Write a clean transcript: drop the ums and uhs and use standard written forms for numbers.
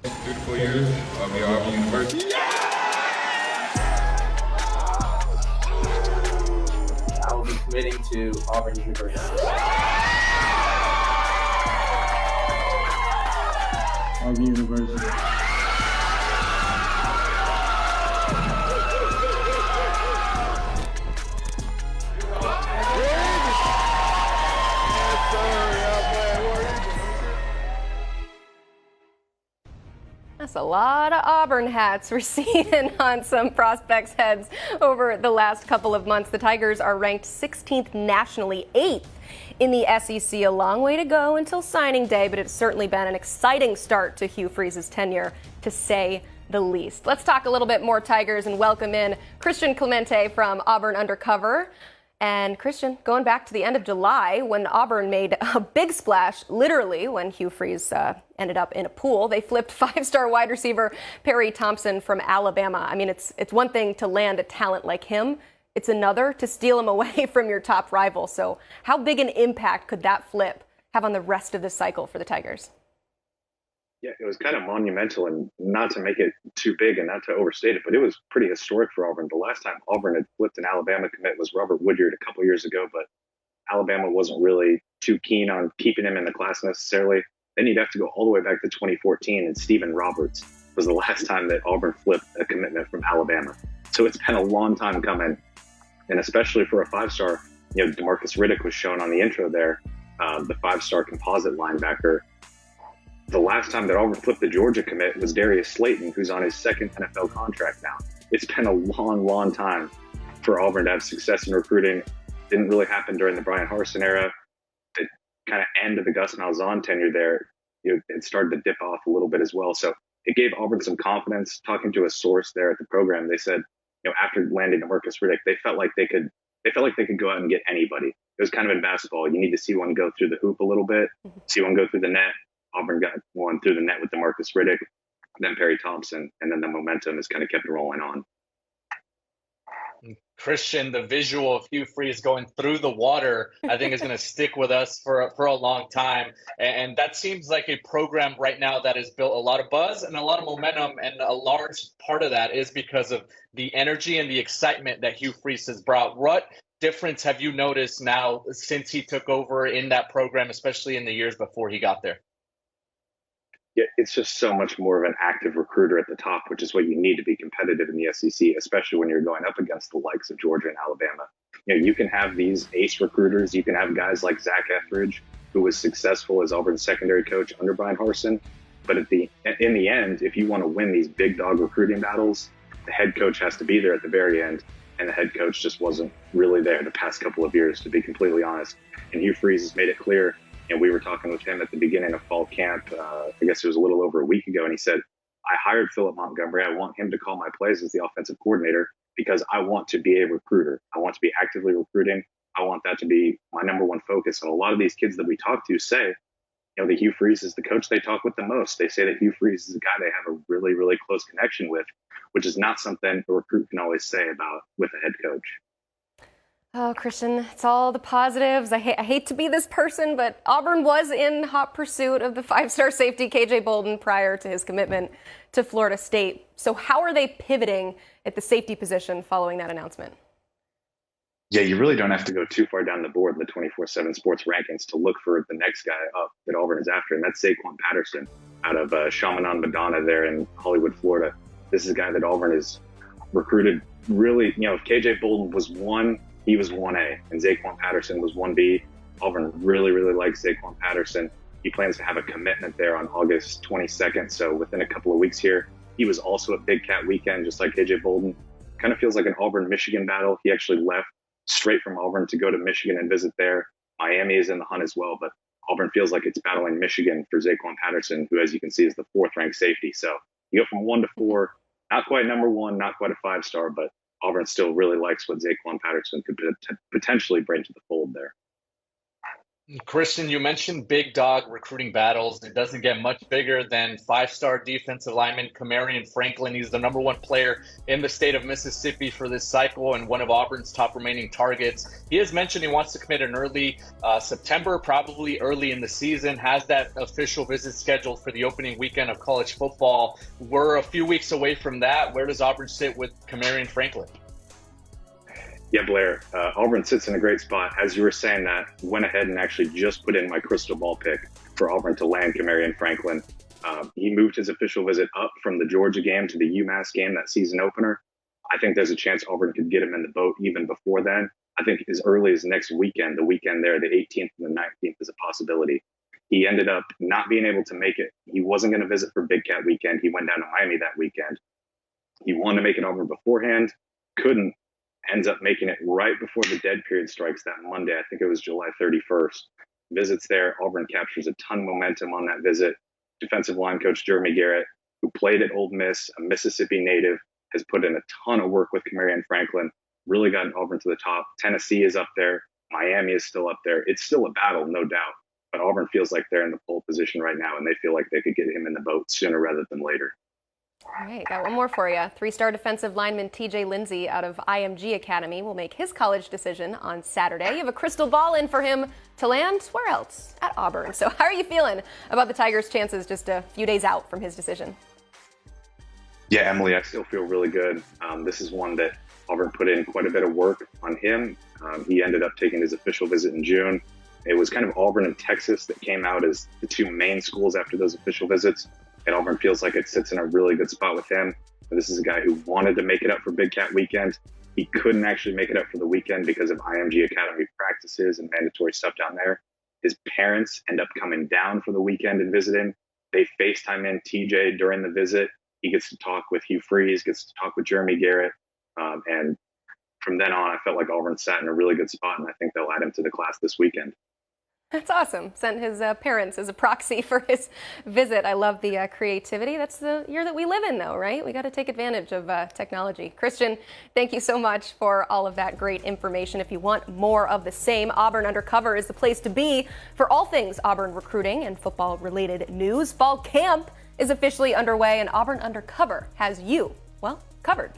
Beautiful years of the Auburn University. I will be committing to Auburn University. Auburn University. That's a lot of Auburn hats we're seeing on some prospects' heads over the last couple of months. The Tigers are ranked 16th nationally, 8th in the SEC. A long way to go until signing day, but it's certainly been an exciting start to Hugh Freeze's tenure, to say the least. Let's talk a little bit more Tigers and welcome in Christian Clemente from Auburn Undercover. And Christian, going back to the end of July when Auburn made a big splash, literally when Hugh Freeze ended up in a pool, they flipped five-star wide receiver Perry Thompson from Alabama. I mean, it's one thing to land a talent like him. It's another to steal him away from your top rival. So how big an impact could that flip have on the rest of the cycle for the Tigers? Yeah, it was kind of monumental, and not to make it too big and not to overstate it, but it was pretty historic for Auburn. The last time Auburn had flipped an Alabama commit was Robert Woodyard a couple years ago, but Alabama wasn't really too keen on keeping him in the class necessarily. Then you'd have to go all the way back to 2014, and Stephen Roberts was the last time that Auburn flipped a commitment from Alabama. So it's been a long time coming, and especially for a five-star, Demarcus Riddick was shown on the intro there, the five-star composite linebacker. The last time that Auburn flipped the Georgia commit was Darius Slayton, who's on his second NFL contract now. It's been a long, long time for Auburn to have success in recruiting. Didn't really happen during the Brian Harsin era. The kind of end of the Gus Malzahn tenure there, it started to dip off a little bit as well. So it gave Auburn some confidence. Talking to a source there at the program, they said, after landing Demarcus Riddick, they felt like they could go out and get anybody. It was kind of in basketball. You need to see one go through the hoop a little bit, see one go through the net. Auburn got one through the net with Demarcus Riddick, then Perry Thompson, and then the momentum has kind of kept rolling on. Christian, the visual of Hugh Freeze going through the water, I think is going to stick with us for a long time. And that seems like a program right now that has built a lot of buzz and a lot of momentum. And a large part of that is because of the energy and the excitement that Hugh Freeze has brought. What difference have you noticed now since he took over in that program, especially in the years before he got there? Yeah, it's just so much more of an active recruiter at the top, which is what you need to be competitive in the SEC, especially when you're going up against the likes of Georgia and Alabama. You can have these ace recruiters. You can have guys like Zach Etheridge, who was successful as Auburn's secondary coach under Brian Harsin. But in the end, if you want to win these big dog recruiting battles, the head coach has to be there at the very end. And the head coach just wasn't really there the past couple of years, to be completely honest. And Hugh Freeze has made it clear. And we were talking with him at the beginning of fall camp, I guess it was a little over a week ago, and he said, I hired Philip Montgomery. I want him to call my plays as the offensive coordinator because I want to be a recruiter. I want to be actively recruiting. I want that to be my number one focus. And a lot of these kids that we talk to say, that Hugh Freeze is the coach they talk with the most. They say that Hugh Freeze is a guy they have a really, really close connection with, which is not something a recruit can always say about with a head coach. Oh, Christian, it's all the positives. I hate to be this person, but Auburn was in hot pursuit of the five-star safety KJ Bolden prior to his commitment to Florida State. So how are they pivoting at the safety position following that announcement? Yeah, you really don't have to go too far down the board in the 24/7 sports rankings to look for the next guy up that Auburn is after, and that's Zaquan Patterson out of Chaminade Madonna there in Hollywood, Florida. This is a guy that Auburn has recruited really, if KJ Bolden was one, he was 1A, and Zaquan Patterson was 1B. Auburn really, really likes Zaquan Patterson. He plans to have a commitment there on August 22nd, so within a couple of weeks here. He was also at Big Cat Weekend, just like KJ Bolden. Kind of feels like an Auburn-Michigan battle. He actually left straight from Auburn to go to Michigan and visit there. Miami is in the hunt as well, but Auburn feels like it's battling Michigan for Zaquan Patterson, who, as you can see, is the fourth-ranked safety. So you go from 1 to 4, not quite number 1, not quite a 5-star, but Auburn still really likes what Zaquan Patterson could potentially bring to the fold there. Christian, you mentioned big dog recruiting battles. It doesn't get much bigger than five-star defensive lineman Kamarion Franklin. He's the number one player in the state of Mississippi for this cycle and one of Auburn's top remaining targets. He has mentioned he wants to commit in early September, probably early in the season, has that official visit scheduled for the opening weekend of college football. We're a few weeks away from that. Where does Auburn sit with Kamarion Franklin? Yeah, Blair, Auburn sits in a great spot. As you were saying that, went ahead and actually just put in my crystal ball pick for Auburn to land Kamarion Franklin. He moved his official visit up from the Georgia game to the UMass game, that season opener. I think there's a chance Auburn could get him in the boat even before then. I think as early as next weekend, the weekend there, the 18th and the 19th is a possibility. He ended up not being able to make it. He wasn't going to visit for Big Cat weekend. He went down to Miami that weekend. He wanted to make it Auburn beforehand, couldn't. Ends up making it right before the dead period strikes that Monday. I think it was July 31st. Visits there. Auburn captures a ton of momentum on that visit. Defensive line coach Jeremy Garrett, who played at Ole Miss, a Mississippi native, has put in a ton of work with Kamarion Franklin, really gotten Auburn to the top. Tennessee is up there. Miami is still up there. It's still a battle, no doubt. But Auburn feels like they're in the pole position right now, and they feel like they could get him in the boat sooner rather than later. All right, got one more for you. Three-star defensive lineman TJ Lindsey out of IMG Academy will make his college decision on Saturday. You have a crystal ball in for him to land where else? At Auburn. So how are you feeling about the Tigers' chances just a few days out from his decision? Yeah, Emily, I still feel really good. This is one that Auburn put in quite a bit of work on him. He ended up taking his official visit in June. It was kind of Auburn and Texas that came out as the two main schools after those official visits. And Auburn feels like it sits in a really good spot with him. And this is a guy who wanted to make it up for Big Cat weekend. He couldn't actually make it up for the weekend because of IMG Academy practices and mandatory stuff down there. His parents end up coming down for the weekend and visiting. They FaceTime in TJ during the visit. He gets to talk with Hugh Freeze, gets to talk with Jeremy Garrett. And from then on, I felt like Auburn sat in a really good spot, and I think they'll add him to the class this weekend. That's awesome. Sent his parents as a proxy for his visit. I love the creativity. That's the year that we live in, though, right? We got to take advantage of technology. Christian, thank you so much for all of that great information. If you want more of the same, Auburn Undercover is the place to be for all things Auburn recruiting and football-related news. Fall camp is officially underway, and Auburn Undercover has you, well, covered.